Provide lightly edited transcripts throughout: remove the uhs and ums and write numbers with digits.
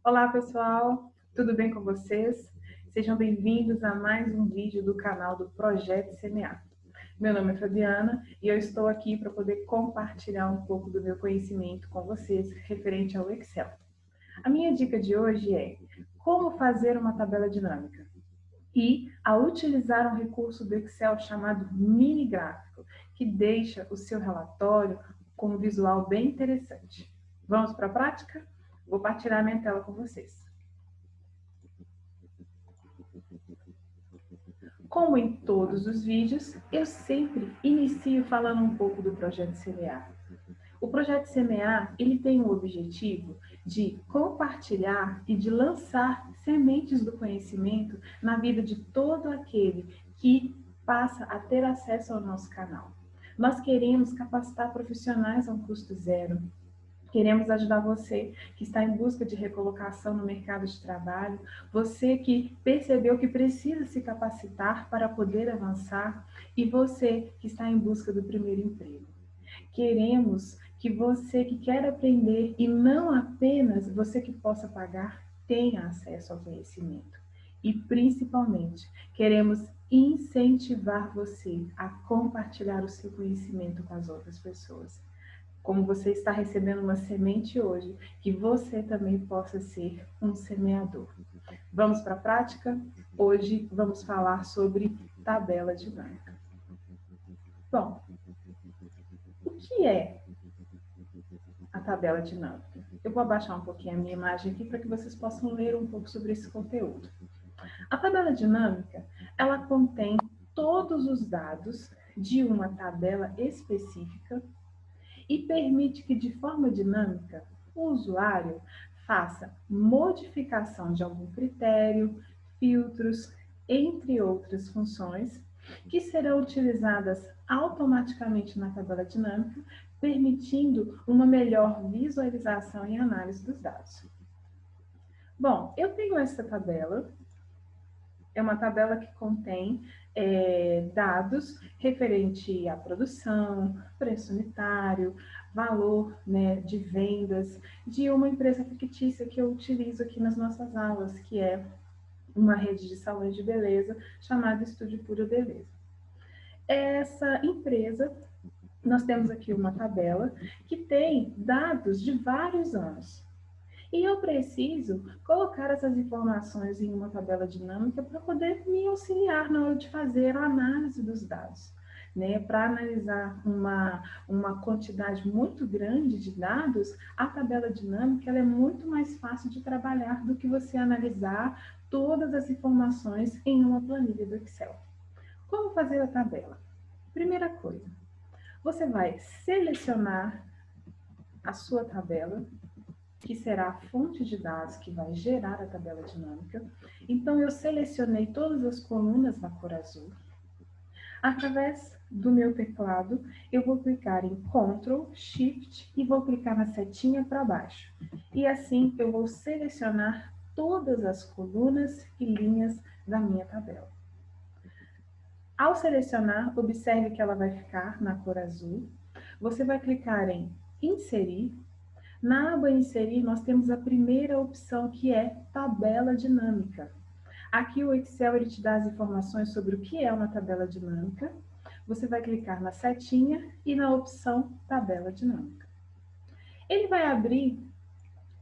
Olá pessoal, tudo bem com vocês? Sejam bem-vindos a mais um vídeo do canal do Projeto Semear. Meu nome é Fabiana e eu estou aqui para poder compartilhar um pouco do meu conhecimento com vocês referente ao Excel. A minha dica de hoje é como fazer uma tabela dinâmica e a utilizar um recurso do Excel chamado Mini Gráfico, que deixa o seu relatório com um visual bem interessante. Vamos para a prática? Vou partilhar minha tela com vocês. Como em todos os vídeos, eu sempre inicio falando um pouco do Projeto Semear. O Projeto Semear, ele tem o objetivo de compartilhar e de lançar sementes do conhecimento na vida de todo aquele que passa a ter acesso ao nosso canal. Nós queremos capacitar profissionais a um custo zero. Queremos ajudar você que está em busca de recolocação no mercado de trabalho, você que percebeu que precisa se capacitar para poder avançar e você que está em busca do primeiro emprego. Queremos que você que quer aprender e não apenas você que possa pagar tenha acesso ao conhecimento. E principalmente, queremos incentivar você a compartilhar o seu conhecimento com as outras pessoas. Como você está recebendo uma semente hoje, que você também possa ser um semeador. Vamos para a prática? Hoje vamos falar sobre tabela dinâmica. Bom, o que é a tabela dinâmica? Eu vou abaixar um pouquinho a minha imagem aqui para que vocês possam ler um pouco sobre esse conteúdo. A tabela dinâmica, ela contém todos os dados de uma tabela específica e permite que, de forma dinâmica, o usuário faça modificação de algum critério, filtros, entre outras funções, que serão utilizadas automaticamente na tabela dinâmica, permitindo uma melhor visualização e análise dos dados. Bom, eu tenho essa tabela. É uma tabela que contém dados referente à produção, preço unitário, valor, né, de vendas de uma empresa fictícia que eu utilizo aqui nas nossas aulas, que é uma rede de salões de beleza chamada Estúdio Pura Beleza. Essa empresa, nós temos aqui uma tabela que tem dados de vários anos. E eu preciso colocar essas informações em uma tabela dinâmica para poder me auxiliar na hora de fazer a análise dos dados. Né? Para analisar uma quantidade muito grande de dados, a tabela dinâmica ela é muito mais fácil de trabalhar do que você analisar todas as informações em uma planilha do Excel. Como fazer a tabela? Primeira coisa, você vai selecionar a sua tabela, que será a fonte de dados que vai gerar a tabela dinâmica. Então, eu selecionei todas as colunas na cor azul. Através do meu teclado, eu vou clicar em Ctrl, Shift e vou clicar na setinha para baixo. E assim, eu vou selecionar todas as colunas e linhas da minha tabela. Ao selecionar, observe que ela vai ficar na cor azul. Você vai clicar em Inserir. Na aba Inserir, nós temos a primeira opção, que é Tabela Dinâmica. Aqui o Excel ele te dá as informações sobre o que é uma tabela dinâmica. Você vai clicar na setinha e na opção Tabela Dinâmica. Ele vai abrir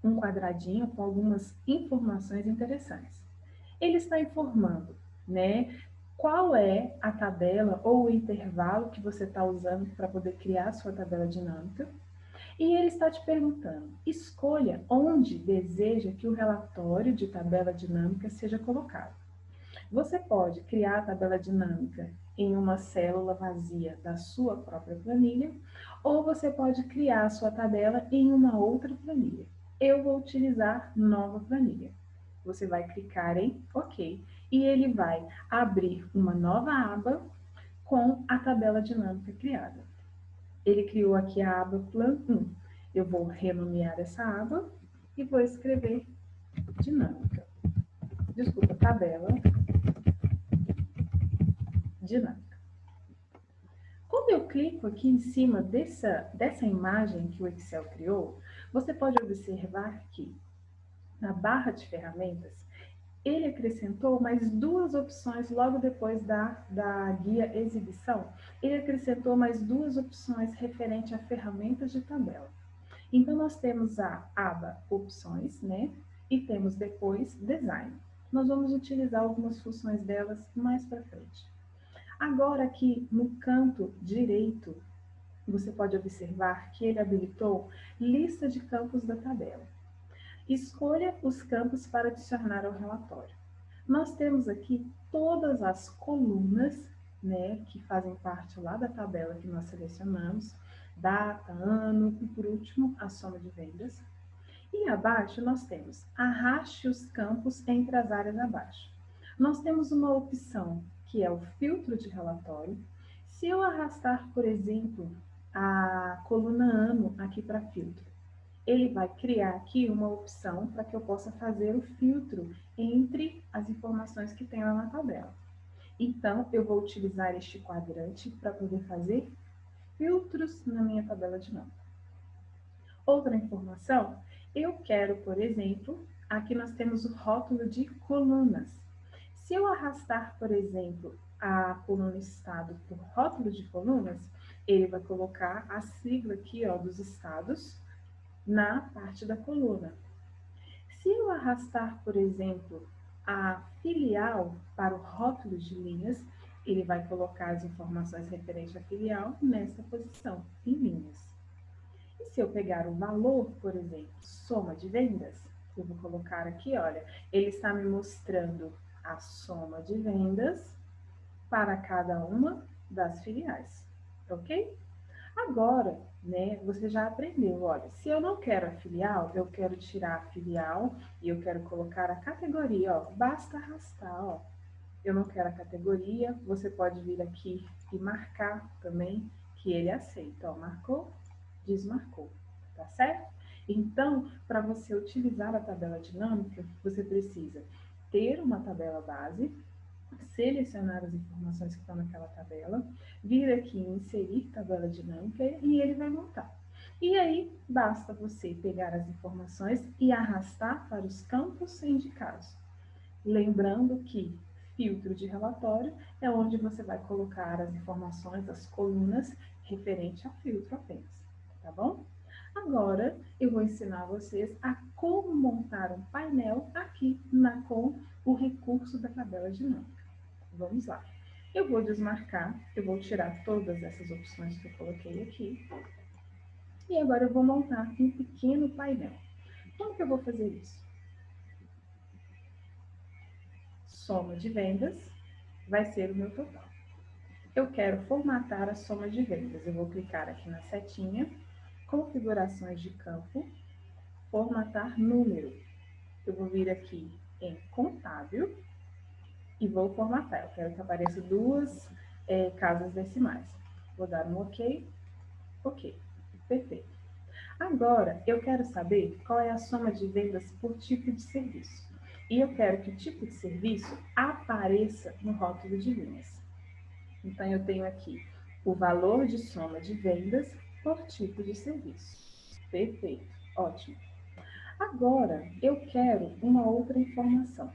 um quadradinho com algumas informações interessantes. Ele está informando, né, qual é a tabela ou o intervalo que você está usando para poder criar a sua tabela dinâmica. E ele está te perguntando, escolha onde deseja que o relatório de tabela dinâmica seja colocado. Você pode criar a tabela dinâmica em uma célula vazia da sua própria planilha, ou você pode criar a sua tabela em uma outra planilha. Eu vou utilizar nova planilha. Você vai clicar em OK e ele vai abrir uma nova aba com a tabela dinâmica criada. Ele criou aqui a aba Plan 1. Eu vou renomear essa aba e vou escrever dinâmica. Desculpa, tabela dinâmica. Quando eu clico aqui em cima dessa imagem que o Excel criou, você pode observar que na barra de ferramentas, ele acrescentou mais duas opções logo depois da guia exibição. Ele acrescentou mais duas opções referente a ferramentas de tabela. Então, nós temos a aba opções, né? E temos depois design. Nós vamos utilizar algumas funções delas mais para frente. Agora aqui no canto direito, você pode observar que ele habilitou lista de campos da tabela. Escolha os campos para adicionar ao relatório. Nós temos aqui todas as colunas, né, que fazem parte lá da tabela que nós selecionamos, data, ano e, por último, a soma de vendas. E abaixo nós temos arraste os campos entre as áreas abaixo. Nós temos uma opção que é o filtro de relatório. Se eu arrastar, por exemplo, a coluna ano aqui para filtro, ele vai criar aqui uma opção para que eu possa fazer o filtro entre as informações que tem lá na tabela. Então, eu vou utilizar este quadrante para poder fazer filtros na minha tabela dinâmica. Outra informação, eu quero, por exemplo, aqui nós temos o rótulo de colunas. Se eu arrastar, por exemplo, a coluna estado por rótulo de colunas, ele vai colocar a sigla aqui, ó, dos estados na parte da coluna. Se eu arrastar, por exemplo, a filial para o rótulo de linhas, ele vai colocar as informações referentes à filial nessa posição, em linhas. E se eu pegar o valor, por exemplo, soma de vendas, eu vou colocar aqui, olha, ele está me mostrando a soma de vendas para cada uma das filiais, ok? Agora, né, você já aprendeu, olha, se eu não quero a filial, eu quero tirar a filial e eu quero colocar a categoria, ó, basta arrastar, ó. Eu não quero a categoria, você pode vir aqui e marcar também que ele aceita, ó, marcou, desmarcou, tá certo? Então, para você utilizar a tabela dinâmica, você precisa ter uma tabela base, selecionar as informações que estão naquela tabela, vir aqui em inserir tabela dinâmica e ele vai montar. E aí, basta você pegar as informações e arrastar para os campos indicados. Lembrando que filtro de relatório é onde você vai colocar as informações, as colunas, referente a filtro apenas, tá bom? Agora, eu vou ensinar vocês a como montar um painel aqui com o recurso da tabela dinâmica. Vamos lá. Eu vou desmarcar, eu vou tirar todas essas opções que eu coloquei aqui. E agora eu vou montar um pequeno painel. Como que eu vou fazer isso? Soma de vendas vai ser o meu total. Eu quero formatar a soma de vendas. Eu vou clicar aqui na setinha, configurações de campo, formatar número. Eu vou vir aqui em contábil e vou formatar. Eu quero que apareça duas casas decimais. Vou dar um OK. Ok, perfeito. Agora, eu quero saber qual é a soma de vendas por tipo de serviço. E eu quero que o tipo de serviço apareça no rótulo de linhas. Então, eu tenho aqui o valor de soma de vendas por tipo de serviço. Perfeito, ótimo. Agora, eu quero uma outra informação.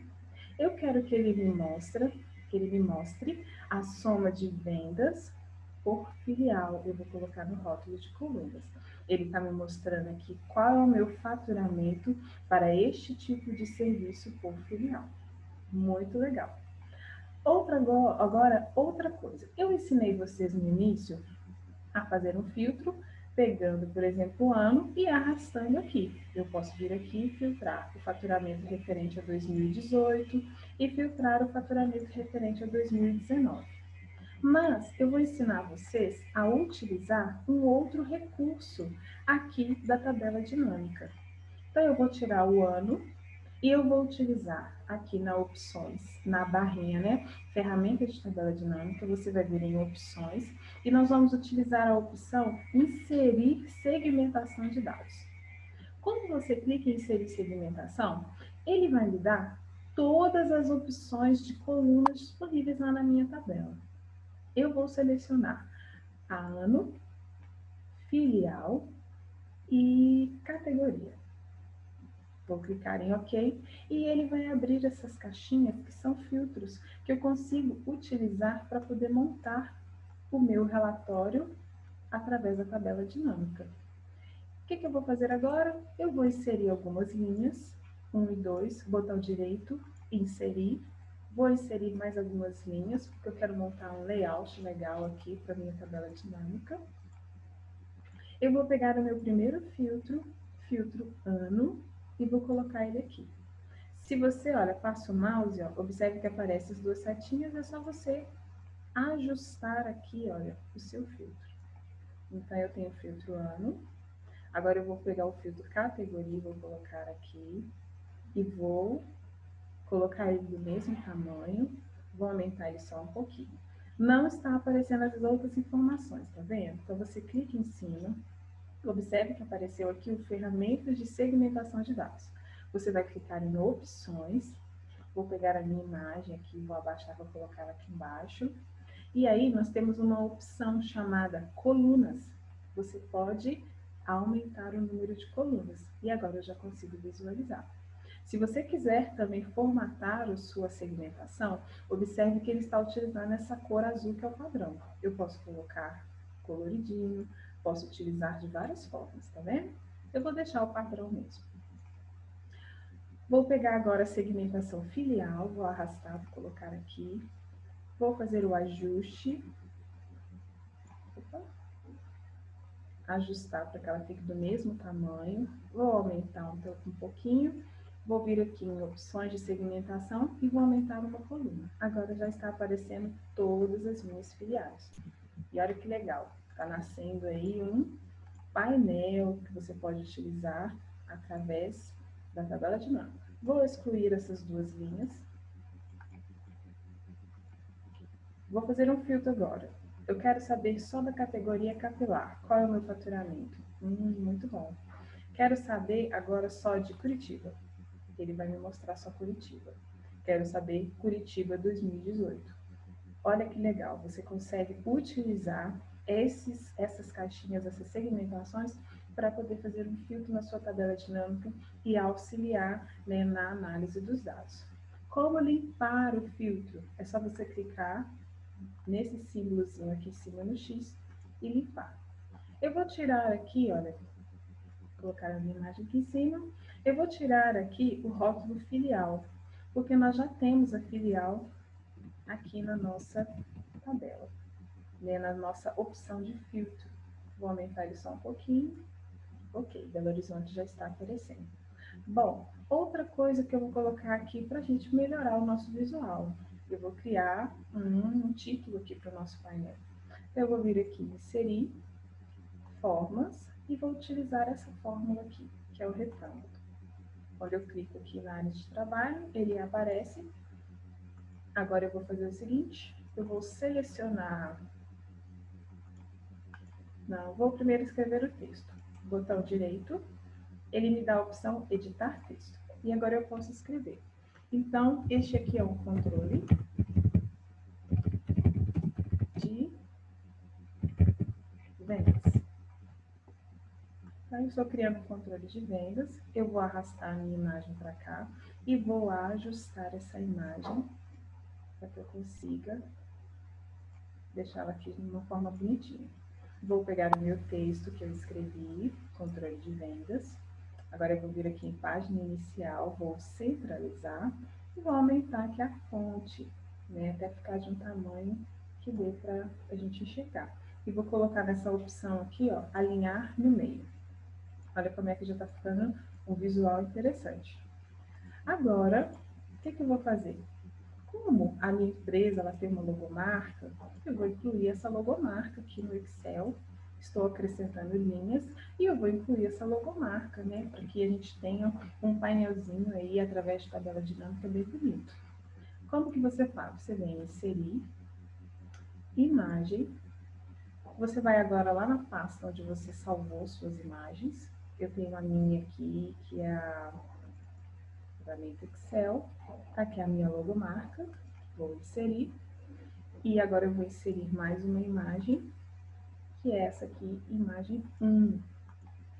Eu quero que ele me mostre a soma de vendas por filial. Eu vou colocar no rótulo de colunas. Ele está me mostrando aqui qual é o meu faturamento para este tipo de serviço por filial. Muito legal. Agora, outra coisa. Eu ensinei vocês no início a fazer um filtro, pegando, por exemplo, o ano e arrastando aqui. Eu posso vir aqui e filtrar o faturamento referente a 2018 e filtrar o faturamento referente a 2019. Mas eu vou ensinar vocês a utilizar um outro recurso aqui da tabela dinâmica. Então, eu vou tirar o ano e eu vou utilizar aqui na opções, na barrinha, né? Ferramenta de tabela dinâmica, você vai vir em opções e nós vamos utilizar a opção inserir segmentação de dados. Quando você clica em inserir segmentação, ele vai me dar todas as opções de colunas disponíveis lá na minha tabela. Eu vou selecionar ano, filial e categoria. Vou clicar em OK e ele vai abrir essas caixinhas que são filtros que eu consigo utilizar para poder montar o meu relatório através da tabela dinâmica. O que eu vou fazer agora? Eu vou inserir algumas linhas, 1 e 2, botão direito, inserir. Vou inserir mais algumas linhas, porque eu quero montar um layout legal aqui para minha tabela dinâmica. Eu vou pegar o meu primeiro filtro, filtro ano, e vou colocar ele aqui. Se você, olha, passa o mouse, ó, observe que aparecem as duas setinhas, é só você ajustar aqui, olha, o seu filtro. Então, eu tenho o filtro ano. Agora, eu vou pegar o filtro categoria, vou colocar aqui, e vou colocar ele do mesmo tamanho, vou aumentar ele só um pouquinho. Não está aparecendo as outras informações, tá vendo? Então, você clica em cima, observe que apareceu aqui o ferramentas de segmentação de dados. Você vai clicar em opções, vou pegar a minha imagem aqui, vou abaixar para colocar aqui embaixo. E aí nós temos uma opção chamada colunas. Você pode aumentar o número de colunas. E agora eu já consigo visualizar. Se você quiser também formatar a sua segmentação, observe que ele está utilizando essa cor azul que é o padrão. Eu posso colocar coloridinho, posso utilizar de várias formas, tá vendo? Eu vou deixar o padrão mesmo. Vou pegar agora a segmentação filial, vou arrastar, vou colocar aqui. Vou fazer o ajuste. Opa. Ajustar para que ela fique do mesmo tamanho. Vou aumentar um pouquinho. Vou vir aqui em opções de segmentação e vou aumentar uma coluna. Agora já está aparecendo todas as minhas filiais. E olha que legal, está nascendo aí um painel que você pode utilizar através da tabela dinâmica. Vou excluir essas duas linhas. Vou fazer um filtro agora. Eu quero saber só da categoria capilar. Qual é o meu faturamento? Muito bom. Quero saber agora só de Curitiba. Ele vai me mostrar só Curitiba. Quero saber Curitiba 2018. Olha que legal, você consegue utilizar essas caixinhas, essas segmentações, para poder fazer um filtro na sua tabela dinâmica e auxiliar, né, na análise dos dados. Como limpar o filtro? É só você clicar nesse símbolozinho aqui em cima no X e limpar. Eu vou tirar aqui, olha, colocar a minha imagem aqui em cima, eu vou tirar aqui o rótulo filial, porque nós já temos a filial aqui na nossa tabela, né, na nossa opção de filtro. Vou aumentar ele só um pouquinho. Ok, Belo Horizonte já está aparecendo. Bom, outra coisa que eu vou colocar aqui para a gente melhorar o nosso visual. Eu vou criar um título aqui para o nosso painel. Eu vou vir aqui em inserir, formas, e vou utilizar essa fórmula aqui, que é o retângulo. Quando eu clico aqui na área de trabalho, ele aparece. Agora eu vou fazer o seguinte, eu vou selecionar... Não, vou primeiro escrever o texto. Botão direito, ele me dá a opção editar texto. E agora eu posso escrever. Então, este aqui é um controle de vendas. Então, eu estou criando um controle de vendas, eu vou arrastar a minha imagem para cá e vou ajustar essa imagem para que eu consiga deixá-la aqui de uma forma bonitinha. Vou pegar o meu texto que eu escrevi, controle de vendas. Agora eu vou vir aqui em página inicial, vou centralizar e vou aumentar aqui a fonte, né, até ficar de um tamanho que dê para a gente enxergar. E vou colocar nessa opção aqui, ó, alinhar no meio. Olha como é que já está ficando um visual interessante. Agora, o que eu vou fazer? Como a minha empresa ela tem uma logomarca, eu vou incluir essa logomarca aqui no Excel. Estou acrescentando linhas e eu vou incluir essa logomarca, né? Para que a gente tenha um painelzinho aí através de tabela dinâmica bem bonito. Como que você faz? Você vem inserir, imagem. Você vai agora lá na pasta onde você salvou suas imagens. Eu tenho a minha aqui, que é a ferramenta Excel. Aqui é a minha logomarca. Vou inserir. E agora eu vou inserir mais uma imagem, que é essa aqui, imagem 1.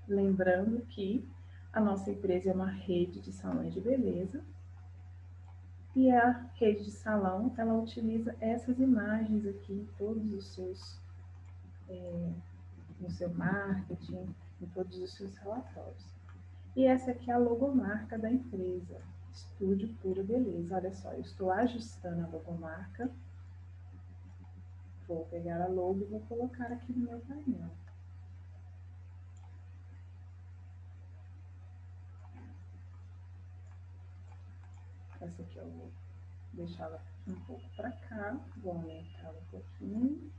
Lembrando que A nossa empresa é uma rede de salões de beleza. E a rede de salão, ela utiliza essas imagens aqui em todos os seus, no seu marketing, em todos os seus relatórios. E essa aqui é a logomarca da empresa, Estúdio Pura Beleza. Olha só, eu estou ajustando a logomarca. Vou pegar a logo e vou colocar aqui no meu painel. Essa aqui eu vou deixá-la um pouco para cá, vou aumentá-la um pouquinho.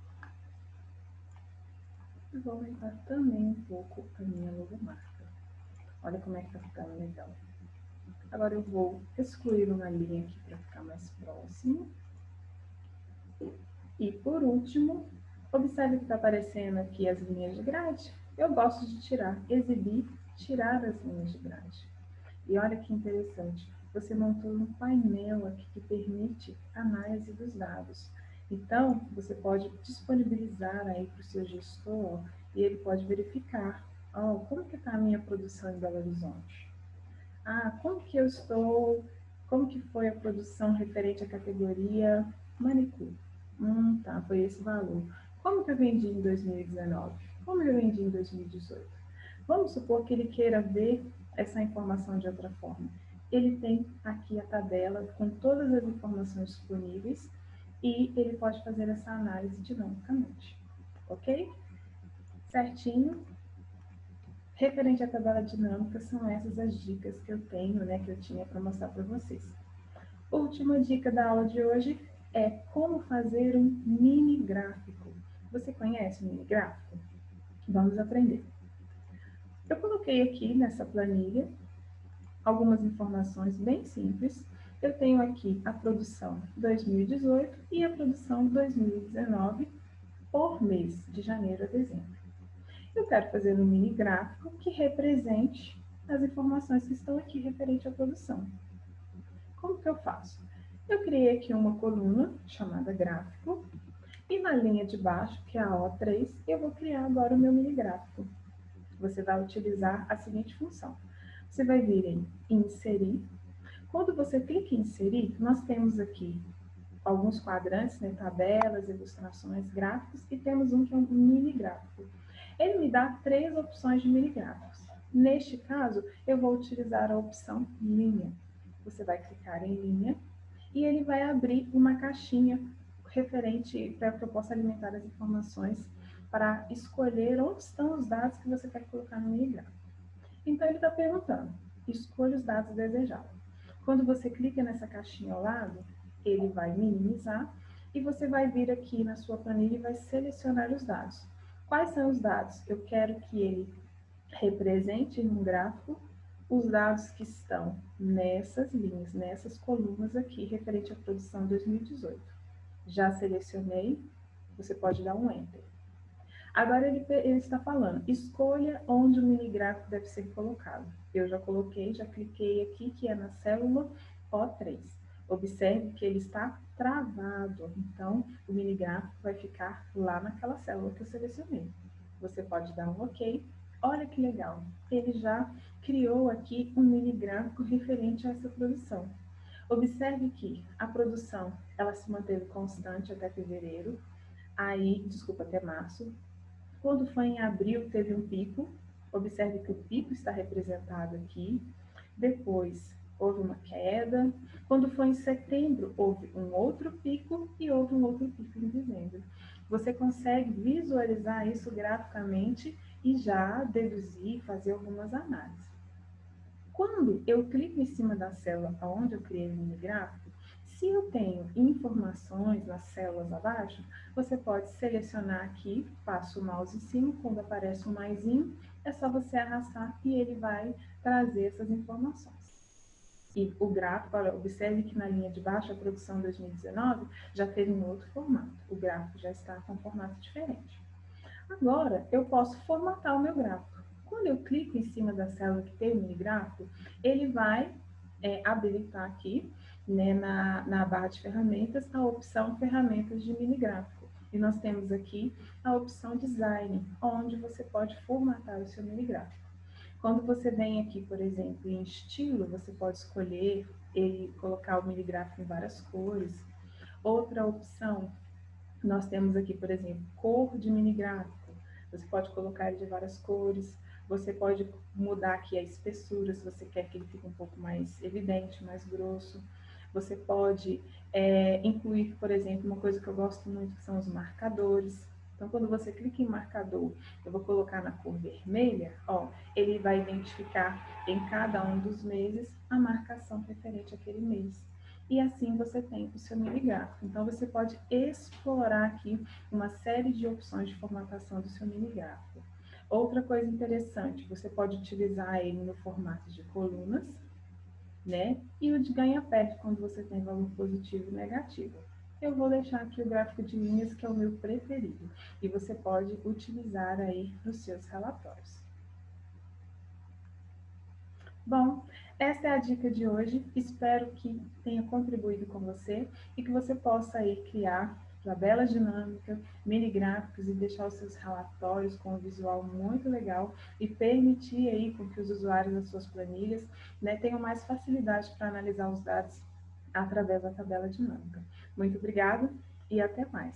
E vou aumentar também um pouco a minha logomarca. Olha como é que tá ficando legal. Agora eu vou excluir uma linha aqui para ficar mais próximo. E por último, observe que está aparecendo aqui as linhas de grade. Eu gosto de tirar, exibir, tirar as linhas de grade. E olha que interessante, você montou um painel aqui que permite análise dos dados. Então, você pode disponibilizar aí para o seu gestor e ele pode verificar, como que está a minha produção em Belo Horizonte? Como que eu estou, como que foi a produção referente à categoria manicure? Tá, foi esse valor. Como que eu vendi em 2019? Como eu vendi em 2018? Vamos supor que ele queira ver essa informação de outra forma. Ele tem aqui a tabela com todas as informações disponíveis e ele pode fazer essa análise dinamicamente, ok? Certinho. Referente à tabela dinâmica, são essas as dicas que eu tenho, que eu tinha para mostrar para vocês. Última dica da aula de hoje é como fazer um mini gráfico. Você conhece o mini gráfico? Vamos aprender. Eu coloquei aqui nessa planilha algumas informações bem simples. Eu tenho aqui a produção 2018 e a produção 2019 por mês, de janeiro a dezembro. Eu quero fazer um mini gráfico que represente as informações que estão aqui referente à produção. Como que eu faço? Eu criei aqui uma coluna chamada gráfico e na linha de baixo, que é a O3, eu vou criar agora o meu mini gráfico. Você vai utilizar a seguinte função. Você vai vir em inserir. Quando você clica em inserir, nós temos aqui alguns quadrantes, tabelas, ilustrações, gráficos, e temos um que é um mini gráfico. Ele me dá 3 opções de mini gráficos. Neste caso, eu vou utilizar a opção linha. Você vai clicar em linha e ele vai abrir uma caixinha referente para que eu possa alimentar as informações para escolher onde estão os dados que você quer colocar no mini gráfico. Então, ele está perguntando, escolha os dados desejados. Quando você clica nessa caixinha ao lado, ele vai minimizar e você vai vir aqui na sua planilha e vai selecionar os dados. Quais são os dados? Eu quero que ele represente no gráfico os dados que estão nessas linhas, nessas colunas aqui, referente à produção 2018. Já selecionei, você pode dar um Enter. Agora ele está falando, escolha onde o mini gráfico deve ser colocado. Eu já coloquei, já cliquei aqui, que é na célula O3. Observe que ele está travado, então o mini gráfico vai ficar lá naquela célula que eu selecionei. Você pode dar um OK. Olha que legal, ele já criou aqui um mini gráfico referente a essa produção. Observe que a produção, ela se manteve constante até fevereiro, até março. Quando foi em abril, teve um pico. Observe que o pico está representado aqui. Depois, houve uma queda. Quando foi em setembro, houve um outro pico e houve um outro pico em dezembro. Você consegue visualizar isso graficamente e já deduzir, fazer algumas análises. Quando eu clico em cima da célula onde eu criei o mini gráfico, se eu tenho informações nas células abaixo, você pode selecionar aqui, passa o mouse em cima, quando aparece um maisinho, é só você arrastar e ele vai trazer essas informações. E o gráfico, olha, observe que na linha de baixo, a produção 2019 já teve um outro formato. O gráfico já está com um formato diferente. Agora, eu posso formatar o meu gráfico. Quando eu clico em cima da célula que tem o mini gráfico, ele vai habilitar aqui, na barra de ferramentas, a opção ferramentas de mini gráfico. E nós temos aqui a opção design, onde você pode formatar o seu mini gráfico. Quando você vem aqui, por exemplo, em estilo, você pode escolher e colocar o miligráfico em várias cores. Outra opção, nós temos aqui, por exemplo, cor de miligráfico. Você pode colocar ele de várias cores. Você pode mudar aqui a espessura, se você quer que ele fique um pouco mais evidente, mais grosso. Você pode incluir, por exemplo, uma coisa que eu gosto muito, que são os marcadores. Então, quando você clica em marcador, eu vou colocar na cor vermelha, ó, ele vai identificar em cada um dos meses a marcação referente àquele mês. E assim você tem o seu miligráfico. Então, você pode explorar aqui uma série de opções de formatação do seu miligráfico. Outra coisa interessante, você pode utilizar ele no formato de colunas, né? E o de ganha-pé, quando você tem valor positivo e negativo. Eu vou deixar aqui o gráfico de linhas, que é o meu preferido, e você pode utilizar aí nos seus relatórios. Bom, essa é a dica de hoje. Espero que tenha contribuído com você e que você possa aí criar tabela dinâmica, mini gráficos e deixar os seus relatórios com um visual muito legal e permitir aí com que os usuários das suas planilhas, né, tenham mais facilidade para analisar os dados através da tabela dinâmica. Muito obrigada e até mais.